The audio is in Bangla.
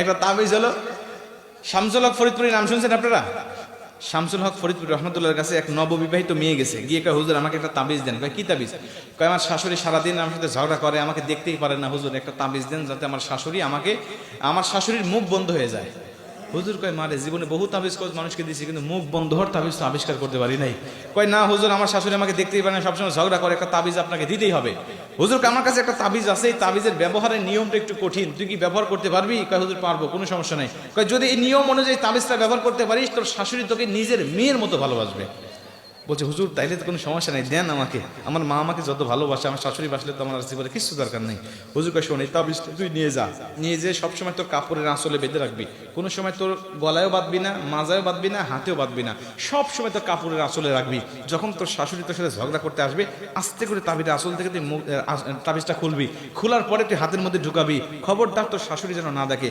একটা তাবিজ হলো, শামসুল হক ফরিদপুরি নাম শুনছেন আপনারা? শামসুল হক ফরিদপুর রহমতুল্লাহর কাছে এক নববিবাহিত মেয়ে গেছে, গিয়ে কয় হুজুর আমাকে একটা তাবিজ দেন। কয় কি তাবিজ? কয় আমার শাশুড়ি সারাদিন আমার সাথে ঝগড়া করে, আমাকে দেখতেই পারে না, হুজুর একটা তাবিজ দেন যাতে আমার শাশুড়ির মুখ বন্ধ হয়ে যায়। হুজুর কয় মারে জীবনে বহু তাবিজ কোজ মানুষকে দিয়েছি, কিন্তু মুখ বন্ধ হওয়ার তাবিজ তো আবিষ্কার করতে পারি নাই। কয় না হুজুর, আমার শাশুড়ি আমাকে দেখতেই পারে না, সবসময় ঝগড়া করে, একটা তাবিজ আপনাকে দিতেই হবে। হুজুর আমার কাছে একটা তাবিজ আছে, এই তাবিজের ব্যবহারের নিয়মটা একটু কঠিন, তুই কি ব্যবহার করতে পারবি? কয় হুজুর পারবো, কোনো সমস্যা নেই। কয় যদি এই নিয়ম অনুযায়ী তাবিজটা ব্যবহার করতে পারিস, তোর শাশুড়ি তোকে নিজের মেয়ের মতো ভালোবাসবে। বলছে হুজুর তাইলে তো কোনো সমস্যা নেই, দেন আমাকে, আমার মা আমাকে যত ভালোবাসে, আমার শাশুড়ি বাসলে তো আমার আর জীবনে কিছু দরকার নেই। হুজুর কয় শোন, এই তাবিজটা তুই নিয়ে যা, নিয়ে যেয়ে সবসময় তোর কাপড়ের আঁচলে বেঁধে রাখবি, কোনো সময় তোর গলায়ও বাঁধবি না, মাজায়ও বাঁধবি না, হাতেও বাঁধবি না, সব সময় তোর কাপড়ের আঁচলে রাখবি। যখন তোর শাশুড়ি তোর সাথে ঝগড়া করতে আসবে, আস্তে করে তাবিজের আঁচল থেকে তুই তাবিজটা খুলবি, খোলার পরে তুই হাতের মধ্যে ঢুকাবি, খবরদার তোর শাশুড়ি যেন না দেখে।